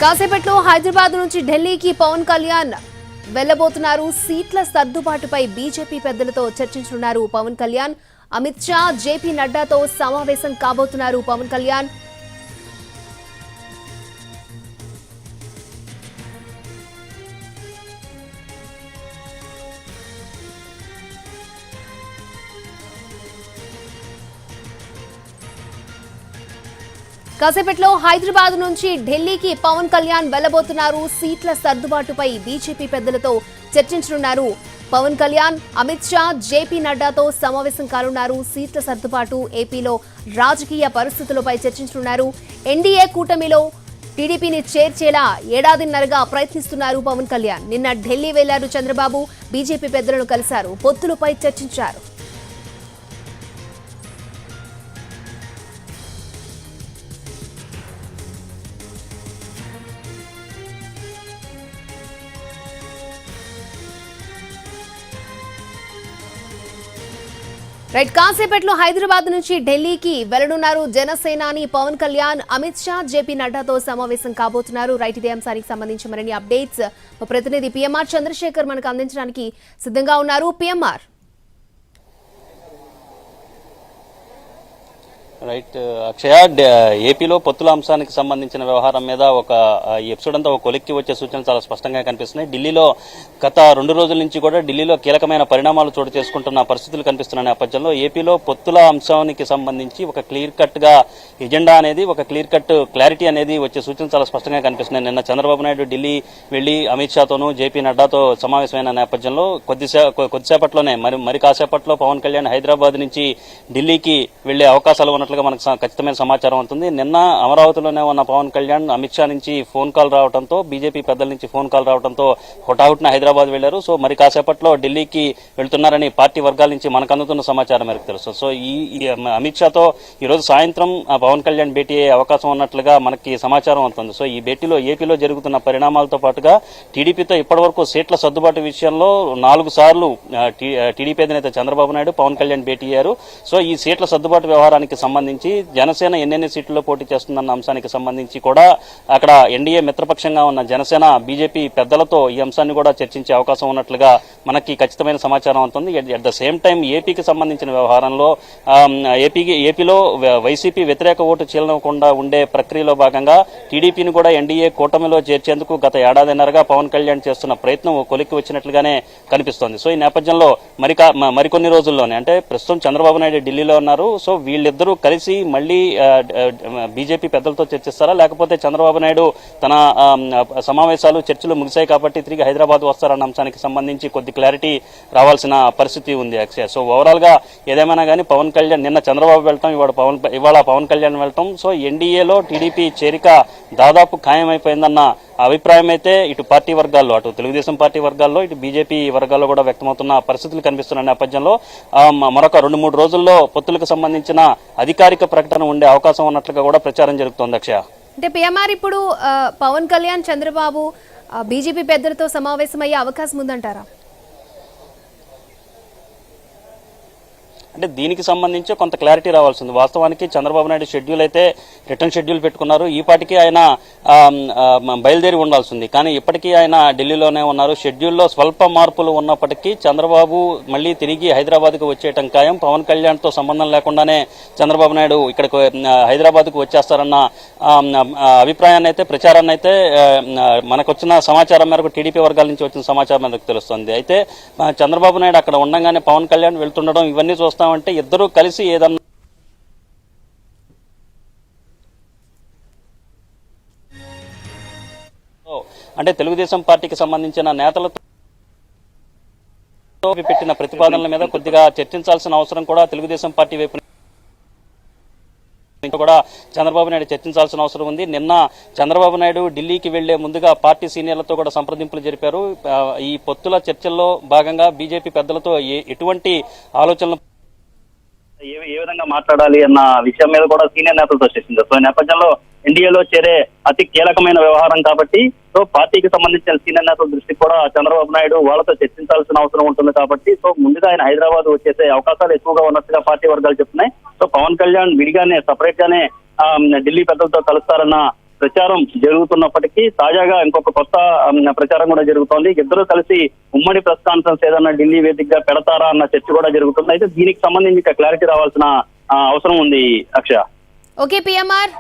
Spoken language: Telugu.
కాసేపట్లో హైదరాబాద్ నుంచి ఢిల్లీకి పవన్ కళ్యాణ్ వెళ్లబోతున్నారు. సీట్ల సర్దుబాటుపై బీజేపీ పెద్దలతో చర్చించనున్నారు పవన్ కళ్యాణ్. అమిత్ షా, జేపీ నడ్డాతో సమావేశం కాబోతున్నారు పవన్ కళ్యాణ్. కాసేపట్లో హైదరాబాద్ నుంచి ఢిల్లీకి పవన్ కళ్యాణ్ వెళ్లబోతున్నారు. సీట్ల సర్దుబాటుపై బీజేపీ పెద్దలతో చర్చించనున్నారు పవన్ కళ్యాణ్. అమిత్ షా, జేపీ నడ్డాతో సమావేశం కానున్నారు. సీట్ల సర్దుబాటు, ఏపీలో రాజకీయ పరిస్థితులపై చర్చించనున్నారు. ఎన్డీఏ కూటమిలో టీడీపీని చేర్చేలా ఏడాదిన్నరగా ప్రయత్నిస్తున్నారు పవన్ కళ్యాణ్. నిన్న ఢిల్లీ వెళ్లారు చంద్రబాబు. బీజేపీ పెద్దలను కలిశారు. పొత్తులపై చర్చించారు. రైట్, కాసేపట్లో హైదరాబాద్ నుంచి ఢిల్లీకి వెళ్లనున్నారు జనసేనాని పవన్ కళ్యాణ్. అమిత్ షా, జేపీ నడ్డాతో సమావేశం కాబోతున్నారు. రైట్, ఇదే అంశానికి సంబంధించి మరిన్ని అప్డేట్స్ మా ప్రతినిధి పిఎంఆర్ చంద్రశేఖర్ మనకు అందించడానికి సిద్ధంగా ఉన్నారు. పిఎంఆర్. రైట్ అక్షయ, ఏపీలో పొత్తుల అంశానికి సంబంధించిన వ్యవహారం మీద ఈ ఎపిసోడ్ అంతా ఒక కొలిక్కి వచ్చే సూచనలు చాలా స్పష్టంగా కనిపిస్తున్నాయి. ఢిల్లీలో గత 2 రోజుల నుంచి కూడా ఢిల్లీలో కీలకమైన పరిణామాలు చోటు చేసుకుంటున్న పరిస్థితులు కనిపిస్తున్న నేపథ్యంలో ఏపీలో పొత్తుల అంశానికి సంబంధించి ఒక క్లియర్ కట్ గా ఎజెండా అనేది, ఒక క్లియర్ కట్ క్లారిటీ అనేది వచ్చే సూచనలు చాలా స్పష్టంగా కనిపిస్తున్నాయి. నిన్న చంద్రబాబు నాయుడు ఢిల్లీ వెళ్లి అమిత్ షాతోనూ జేపీ నడ్డాతో సమావేశమైన నేపథ్యంలో కొద్దిసేపట్లోనే మరి కాసేపట్లో పవన్ కళ్యాణ్ హైదరాబాద్ నుంచి ఢిల్లీకి వెళ్లే అవకాశాలు ఉన్నట్లుగా మనకు ఖచ్చితమైన సమాచారం ఉంటుంది. నిన్న అమరావతిలోనే ఉన్న పవన్ కళ్యాణ్ అమిత్ షా నుంచి ఫోన్ కాల్ రావడంతో, బీజేపీ పెద్దల నుంచి ఫోన్ కాల్ రావడంతో హుటాహుటిన హైదరాబాద్ వెళ్లారు. సో మరి కాసేపట్లో ఢిల్లీకి వెళ్తున్నారని పార్టీ వర్గాల నుంచి మనకు అందుతున్న సమాచారం మేరకు తెలుసు. సో ఈ అమిత్ షాతో ఈ రోజు సాయంత్రం పవన్ కళ్యాణ్ భేటీ అయ్యే అవకాశం ఉన్నట్లుగా మనకి సమాచారం అవుతుంది. సో ఈ భేటీలో ఏపీలో జరుగుతున్న పరిణామాలతో పాటుగా టీడీపీతో ఇప్పటివరకు సీట్ల సర్దుబాటు విషయంలో 4 సార్లు టీడీపీ అధినేత చంద్రబాబు నాయుడు పవన్ కళ్యాణ్ భేటీ అయ్యారు. సో ఈ సీట్ల సర్దుబాటు వ్యవహారానికి సంబంధించి జనసేన ఎన్నెన్ని సీట్లలో పోటీ చేస్తుందన్న అంశానికి సంబంధించి కూడా అక్కడ ఎన్డీఏ మిత్రపక్షంగా ఉన్న జనసేన, బీజేపీ పెద్దలతో ఈ అంశాన్ని కూడా చర్చించే అవకాశం ఉన్నట్లుగా మనకి ఖచ్చితమైన సమాచారం అవుతుంది. అట్ ద సేమ్ టైం ఏపీకి సంబంధించిన వ్యవహారంలో ఏపీలో వైసీపీ వ్యతిరేక ఓటు చీలనకుండా ఉండే ప్రక్రియలో భాగంగా టీడీపీని కూడా ఎన్డీఏ కూటమిలో చేర్చేందుకు గత ఏడాదిన్నరగా పవన్ కళ్యాణ్ చేస్తున్న ప్రయత్నం కొలిక్కి వచ్చినట్లుగానే కనిపిస్తోంది. సో ఈ నేపథ్యంలో మరికొన్ని రోజుల్లోనే, అంటే ప్రస్తుతం చంద్రబాబు నాయుడు ఢిల్లీలో ఉన్నారు. సో వీళ్ళిద్దరూ కలిసి మళ్లీ బీజేపీ పెద్దలతో చర్చిస్తారా, లేకపోతే చంద్రబాబు నాయుడు తన సమావేశాలు, చర్చలు ముగిశాయి కాబట్టి తిరిగి హైదరాబాద్ వస్తారన్న అంశానికి సంబంధించి కొద్ది క్లారిటీ రావాల్సిన పరిస్థితి ఉంది అక్షయ్. సో ఓవరాల్ గా ఏదేమైనా కానీ పవన్ కళ్యాణ్ నిన్న చంద్రబాబు వెళ్ళటం, ఇవాళ పవన్ కళ్యాణ్ వెళ్ళటం, సో ఎన్డీఏలో టీడీపీ చేరిక దాదాపు ఖాయమైపోయిందన్న అభిప్రాయం అయితే ఇటు పార్టీ వర్గాల్లో, అటు తెలుగుదేశం పార్టీ వర్గాల్లో, ఇటు బీజేపీ వర్గాల్లో కూడా వ్యక్తమవుతున్న పరిస్థితులు కనిపిస్తున్న నేపథ్యంలో మరొక 2-3 రోజుల్లో పొత్తులకు సంబంధించిన అధికారిక ప్రకటన ఉండే అవకాశం ఉన్నట్లుగా కూడా ప్రచారం జరుగుతోంది అక్షయ. అంటే పిఎంఆర్ ఇప్పుడు పవన్ కళ్యాణ్, చంద్రబాబు బీజేపీ పెద్దలతో సమావేశమయ్యే అవకాశం ఉందంటారా? అంటే దీనికి సంబంధించి కొంత క్లారిటీ రావాల్సింది. వాస్తవానికి చంద్రబాబు నాయుడు షెడ్యూల్ అయితే రిటర్న్ షెడ్యూల్ పెట్టుకున్నారు. ఈ పాటికి ఆయన బయలుదేరి ఉండాల్సింది, కానీ ఇప్పటికీ ఆయన ఢిల్లీలోనే ఉన్నారు. షెడ్యూల్లో స్వల్ప మార్పులు ఉన్నప్పటికీ చంద్రబాబు మళ్లీ తిరిగి హైదరాబాద్కు వచ్చేయటం ఖాయం. పవన్ కళ్యాణ్తో సంబంధం లేకుండానే చంద్రబాబు నాయుడు ఇక్కడికి హైదరాబాద్కు వచ్చేస్తారన్న అభిప్రాయాన్ని అయితే, ప్రచారాన్ని అయితే మనకు వచ్చిన సమాచారం మేరకు, టీడీపీ వర్గాల నుంచి వచ్చిన సమాచారం మేరకు తెలుస్తుంది. అయితే చంద్రబాబు నాయుడు అక్కడ ఉండగానే పవన్ కళ్యాణ్ వెళ్తుండడం, ఇవన్నీ చూస్తామంటే ఇద్దరూ కలిసి ఏదన్నా అంటే తెలుగుదేశం పార్టీకి సంబంధించిన నేతలతో పెట్టిన ప్రతిపాదనల మీద కొద్దిగా చర్చించాల్సిన అవసరం కూడా తెలుగుదేశం పార్టీ వైపు కూడా చంద్రబాబు నాయుడు చర్చించాల్సిన అవసరం ఉంది. నిన్న చంద్రబాబు నాయుడు ఢిల్లీకి వెళ్లే ముందుగా పార్టీ సీనియర్లతో కూడా సంప్రదింపులు జరిపారు. ఈ పొత్తుల చర్చల్లో భాగంగా బీజేపీ పెద్దలతో ఎటువంటి ఆలోచనలు, ఏ విధంగా మాట్లాడాలి అన్న విషయం మీద కూడా సీనియర్ నేతలతో చర్చించారు. సో ఈ నేపథ్యంలో ఎన్డీఏలో చేరే అతి కీలకమైన వ్యవహారం కాబట్టి, సో పార్టీకి సంబంధించిన సీనియర్ నేతల దృష్టికి కూడా చంద్రబాబు నాయుడు వాళ్ళతో చర్చించాల్సిన అవసరం ఉంటుంది కాబట్టి, సో ముందుగా ఆయన హైదరాబాద్ వచ్చేసే అవకాశాలు ఎక్కువగా ఉన్నట్టుగా పార్టీ వర్గాలు చెప్తున్నాయి. సో పవన్ కళ్యాణ్ విడిగానే, సపరేట్ గానే ఢిల్లీ పెద్దలతో కలుస్తారన్న ప్రచారం జరుగుతున్నప్పటికీ తాజాగా ఇంకొక కొత్త ప్రచారం కూడా జరుగుతోంది. ఇద్దరు కలిసి ఉమ్మడి ప్రెస్ కాన్ఫరెన్స్ ఏదన్నా ఢిల్లీ వేదికగా పెడతారా అన్న చర్చ కూడా జరుగుతుంది. అయితే దీనికి సంబంధించి ఇంకా క్లారిటీ రావాల్సిన అవసరం ఉంది అక్షయ. Okay PMR.